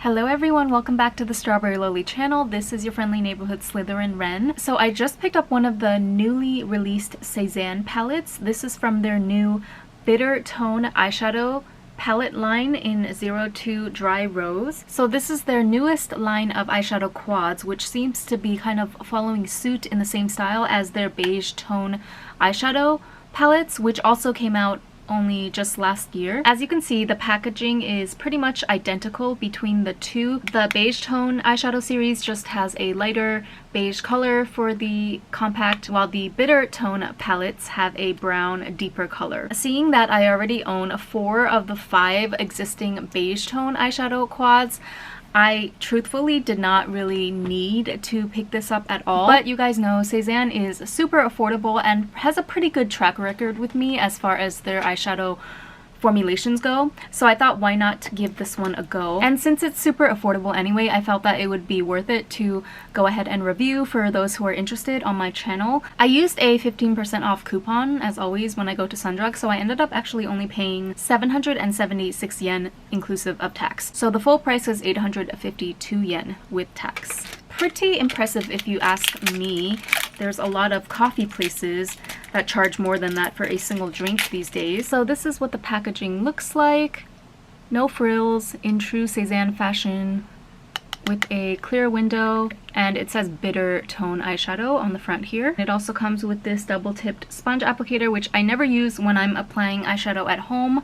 Hello everyone, welcome back to the Strawberry Lowly channel. This is your friendly neighborhood Slytherin Wren. So I just picked up one of the newly released Cezanne palettes. This is from their new Bitter Tone eyeshadow palette line in 02 Dry Rose. So this is their newest line of eyeshadow quads, which seems to be kind of following suit in the same style as their beige tone eyeshadow palettes, which also came out only just last year. As you can see, the packaging is pretty much identical between the two. The beige tone eyeshadow series just has a lighter beige color for the compact, while the bitter tone palettes have a brown, deeper color. Seeing that I already own 4 of the 5 existing beige tone eyeshadow quads, I truthfully did not really need to pick this up at all. But you guys know Cezanne is super affordable and has a pretty good track record with me as far as their eyeshadow formulations go. So I thought, why not give this one a go? And since it's super affordable anyway, I felt that it would be worth it to go ahead and review for those who are interested on my channel. I used a 15% off coupon as always when I go to Sundrug, so I ended up actually only paying 776 yen inclusive of tax. So the full price was 852 yen with tax. Pretty impressive if you ask me. There's a lot of coffee places that charge more than that for a single drink these days. So this is what the packaging looks like. No frills, in true Cezanne fashion, with a clear window, and it says bitter tone eyeshadow on the front here. It also comes with this double-tipped sponge applicator, which I never use when I'm applying eyeshadow at home,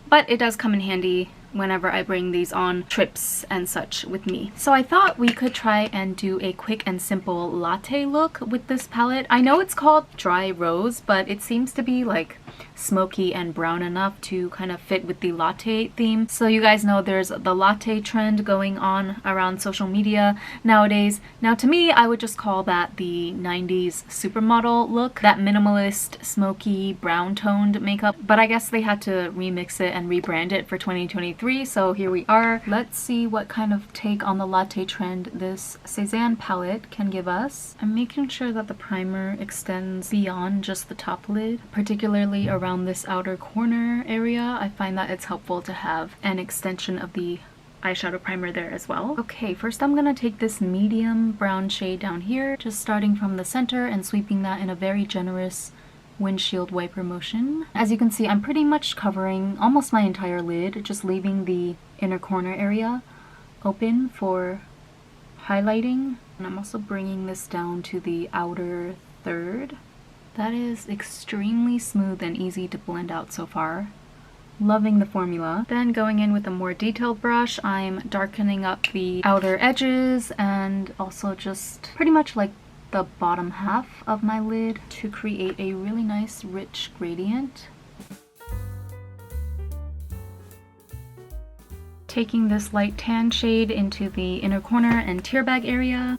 but it does come in handy whenever I bring these on trips and such with me. So I thought we could try and do a quick and simple latte look with this palette. I know it's called Dry Rose, but it seems to be like smoky and brown enough to kind of fit with the latte theme. So you guys know there's the latte trend going on around social media nowadays. Now to me, I would just call that the 90s supermodel look, that minimalist, smoky, brown toned makeup. But I guess they had to remix it and rebrand it for 2023, so here we are. Let's see what kind of take on the latte trend this Cezanne palette can give us. I'm making sure that the primer extends beyond just the top lid, particularly around this outer corner area. I find that it's helpful to have an extension of the eyeshadow primer there as well. Okay, first I'm gonna take this medium brown shade down here, just starting from the center and sweeping that in a very generous windshield wiper motion. As you can see, I'm pretty much covering almost my entire lid, just leaving the inner corner area open for highlighting. And I'm also bringing this down to the outer third. That is extremely smooth and easy to blend out so far. Loving the formula. Then going in with a more detailed brush, I'm darkening up the outer edges and also just pretty much like the bottom half of my lid to create a really nice rich gradient. Taking this light tan shade into the inner corner and tear bag area.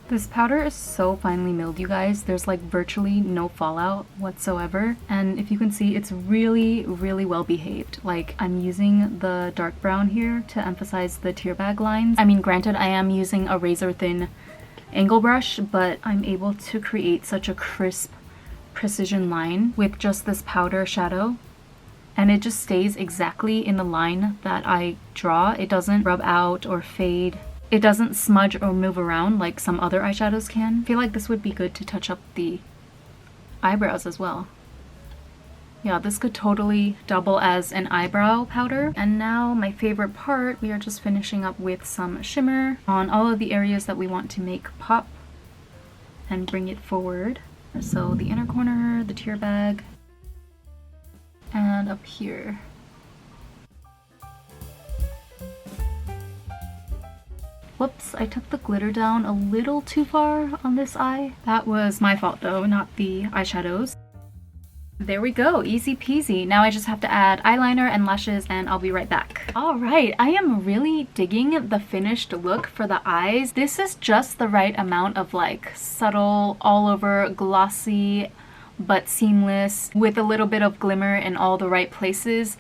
This powder is so finely milled, you guys. There's like virtually no fallout whatsoever. And if you can see, it's really, really well behaved. Like, I'm using the dark brown here to emphasize the tear bag lines. I mean, granted, I am using a razor thin angle brush, but I'm able to create such a crisp precision line with just this powder shadow. And it just stays exactly in the line that I draw. It doesn't rub out or fade. It doesn't smudge or move around like some other eyeshadows can. I feel like this would be good to touch up the eyebrows as well. Yeah, this could totally double as an eyebrow powder. And now my favorite part, we are just finishing up with some shimmer on all of the areas that we want to make pop and bring it forward. So the inner corner, the tear bag, and up here. Whoops, I took the glitter down a little too far on this eye. That was my fault though, not the eyeshadows. There we go, easy peasy. Now I just have to add eyeliner and lashes and I'll be right back. Alright, I am really digging the finished look for the eyes. This is just the right amount of like subtle, all over glossy, but seamless, with a little bit of glimmer in all the right places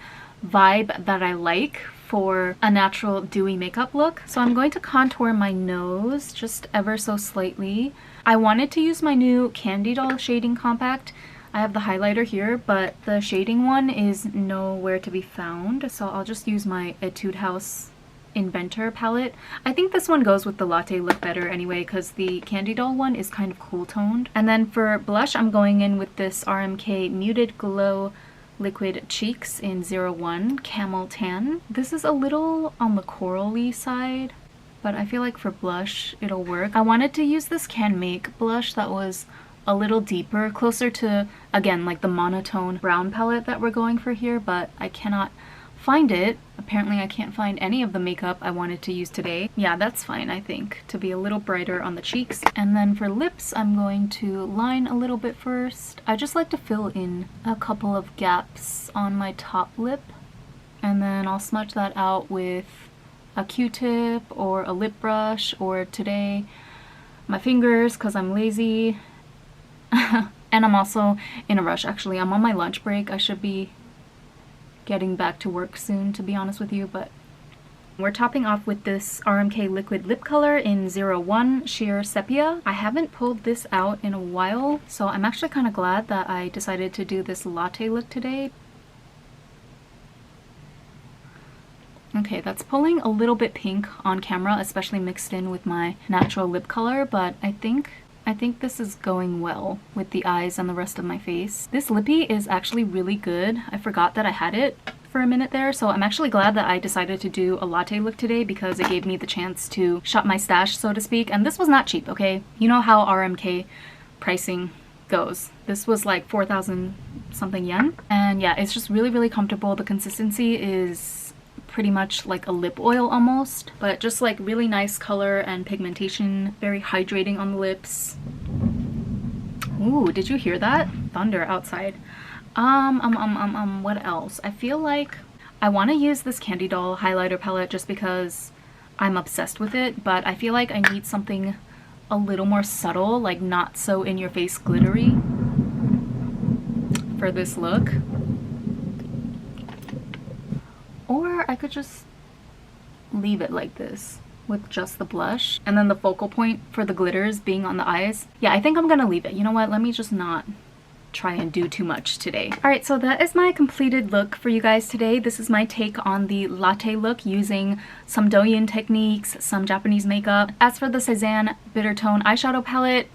vibe that I like for a natural dewy makeup look. So I'm going to contour my nose just ever so slightly I wanted to use my new Candy Doll Shading Compact. I have the highlighter here, but the shading one is nowhere to be found, so I'll just use my Etude House Inventor palette. I think this one goes with the Latte look better anyway, because the Candy Doll one is kind of cool toned. And then for blush, I'm going in with this RMK Muted Glow Liquid Cheeks in 01 Camel Tan. This is a little on the corally side, but I feel like for blush it'll work. I wanted to use this Can Make blush that was a little deeper, closer to, again, like the monotone brown palette that we're going for here, but I cannot find it. Apparently I can't find any of the makeup I wanted to use today. Yeah, that's fine, I think, to be a little brighter on the cheeks. And then for lips, I'm going to line a little bit first. I just like to fill in a couple of gaps on my top lip, and then I'll smudge that out with a Q-tip or a lip brush, or today my fingers because I'm lazy. And I'm also in a rush. Actually, I'm on my lunch break. I should be getting back to work soon, to be honest with you, but we're topping off with this RMK liquid lip color in 01 Sheer Sepia. I haven't pulled this out in a while, so I'm actually kind of glad that I decided to do this Latte look today. Okay, that's pulling a little bit pink on camera, especially mixed in with my natural lip color, but I think this is going well with the eyes and the rest of my face. This lippy is actually really good. I forgot that I had it for a minute there, so I'm actually glad that I decided to do a Latte look today because it gave me the chance to shop my stash, so to speak. And this was not cheap, okay? You know how RMK pricing goes. This was like 4,000 something yen. And yeah, it's just really, really comfortable. The consistency is pretty much like a lip oil almost, but just like really nice color and pigmentation, very hydrating on the lips. Ooh, did you hear that? Thunder outside. What else? I feel like I want to use this Candy Doll highlighter palette just because I'm obsessed with it, but I feel like I need something a little more subtle, like not so in your face glittery for this look. Or I could just leave it like this with just the blush and then the focal point for the glitters being on the eyes. Yeah, I think I'm gonna leave it. You know what? Let me just not try and do too much today. Alright, so that is my completed look for you guys today. This is my take on the Latte look using some Douyin techniques, some Japanese makeup. As for the Cezanne Bitter Tone eyeshadow palette,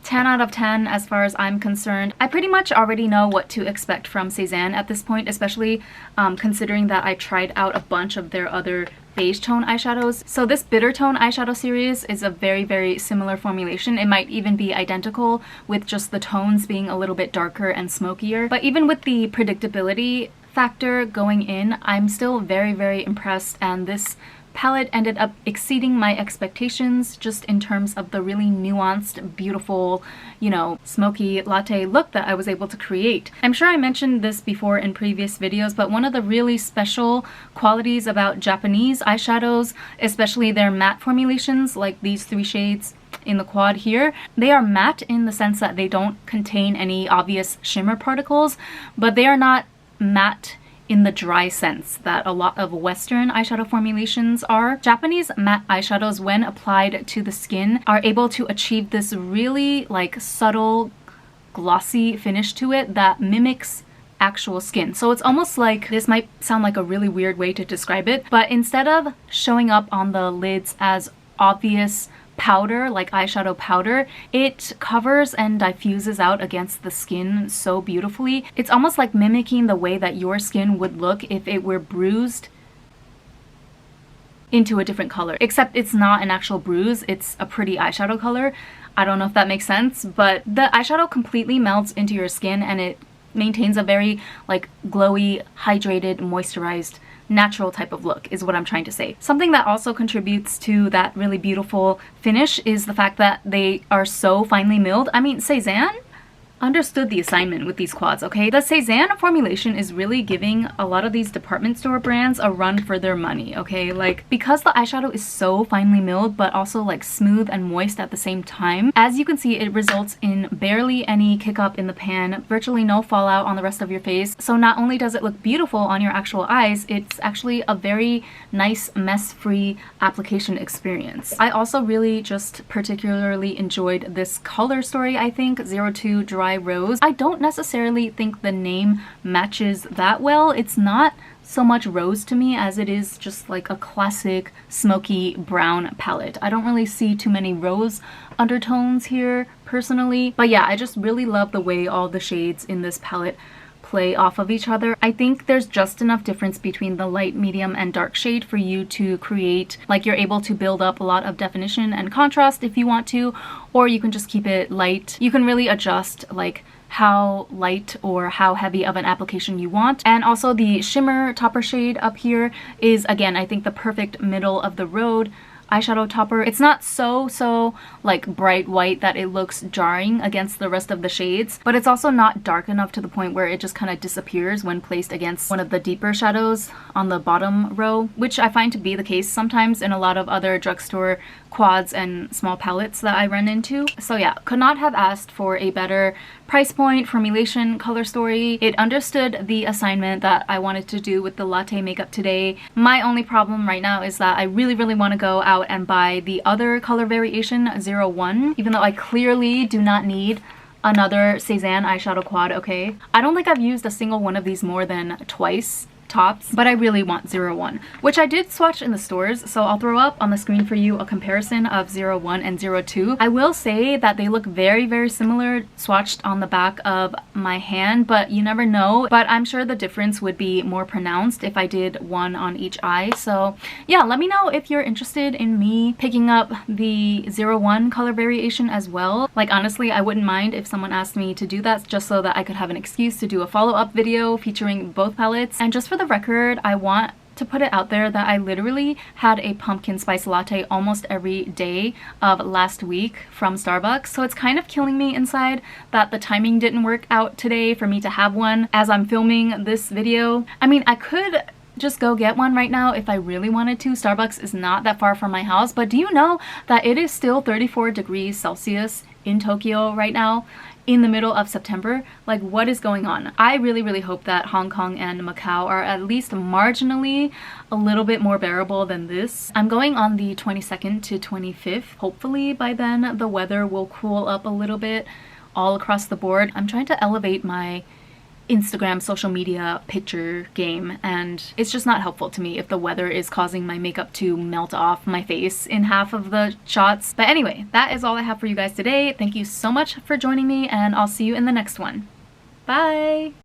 10 out of 10 as far as I'm concerned. I pretty much already know what to expect from Cezanne at this point, especially considering that I tried out a bunch of their other beige tone eyeshadows. So this Bitter Tone eyeshadow series is a very, very similar formulation. It might even be identical with just the tones being a little bit darker and smokier. But even with the predictability factor going in, I'm still very, very impressed, and this palette ended up exceeding my expectations just in terms of the really nuanced, beautiful, you know, smoky latte look that I was able to create. I'm sure I mentioned this before in previous videos, but one of the really special qualities about Japanese eyeshadows, especially their matte formulations like these 3 shades in the quad here, they are matte in the sense that they don't contain any obvious shimmer particles, but they are not matte in the dry sense that a lot of Western eyeshadow formulations are. Japanese matte eyeshadows, when applied to the skin, are able to achieve this really like subtle glossy finish to it that mimics actual skin. So it's almost like, this might sound like a really weird way to describe it, but instead of showing up on the lids as obvious powder, like eyeshadow powder, it covers and diffuses out against the skin so beautifully. It's almost like mimicking the way that your skin would look if it were bruised into a different color. Except it's not an actual bruise, it's a pretty eyeshadow color. I don't know if that makes sense, but the eyeshadow completely melts into your skin and it maintains a very like glowy, hydrated, moisturized, natural type of look is what I'm trying to say. Something that also contributes to that really beautiful finish is the fact that they are so finely milled. I mean, Cezanne, understood the assignment with these quads, okay? The Cezanne formulation is really giving a lot of these department store brands a run for their money, okay? Like, because the eyeshadow is so finely milled but also like smooth and moist at the same time, as you can see, it results in barely any kick up in the pan, virtually no fallout on the rest of your face. So not only does it look beautiful on your actual eyes, it's actually a very nice mess-free application experience. I also really just particularly enjoyed this color story, I think, 02 Dry Rose. I don't necessarily think the name matches that well. It's not so much rose to me as it is just like a classic smoky brown palette. I don't really see too many rose undertones here personally, but yeah, I just really love the way all the shades in this palette play off of each other. I think there's just enough difference between the light, medium, and dark shade for you to create, like, you're able to build up a lot of definition and contrast if you want to, or you can just keep it light. You can really adjust like how light or how heavy of an application you want. And also the shimmer topper shade up here is, again, I think the perfect middle of the road eyeshadow topper. It's not so like bright white that it looks jarring against the rest of the shades, but it's also not dark enough to the point where it just kind of disappears when placed against one of the deeper shadows on the bottom row, which I find to be the case sometimes in a lot of other drugstore quads and small palettes that I run into. So yeah, could not have asked for a better price point, formulation, color story. It understood the assignment that I wanted to do with the Latte makeup today. My only problem right now is that I really want to go out and buy the other color variation, 01, even though I clearly do not need another Cezanne eyeshadow quad, okay? I don't think I've used a single one of these more than twice tops, but I really want 01, which I did swatch in the stores, so I'll throw up on the screen for you a comparison of 01 and 02. I will say that they look very similar swatched on the back of my hand, but you never know. But I'm sure the difference would be more pronounced if I did one on each eye. So yeah, let me know if you're interested in me picking up the 01 color variation as well. Like, honestly, I wouldn't mind if someone asked me to do that, just so that I could have an excuse to do a follow-up video featuring both palettes. And just for the record, I want to put it out there that I literally had a pumpkin spice latte almost every day of last week from Starbucks, so it's kind of killing me inside that the timing didn't work out today for me to have one as I'm filming this video. I mean, I could just go get one right now if I really wanted to. Starbucks is not that far from my house, but do you know that it is still 34 degrees Celsius in Tokyo right now? In the middle of September? Like, what is going on? I really hope that Hong Kong and Macau are at least marginally a little bit more bearable than this. I'm going on the 22nd to 25th. Hopefully by then the weather will cool up a little bit all across the board. I'm trying to elevate my Instagram social media picture game, and it's just not helpful to me if the weather is causing my makeup to melt off my face in half of the shots. But anyway, that is all I have for you guys today. Thank you so much for joining me, and I'll see you in the next one. Bye!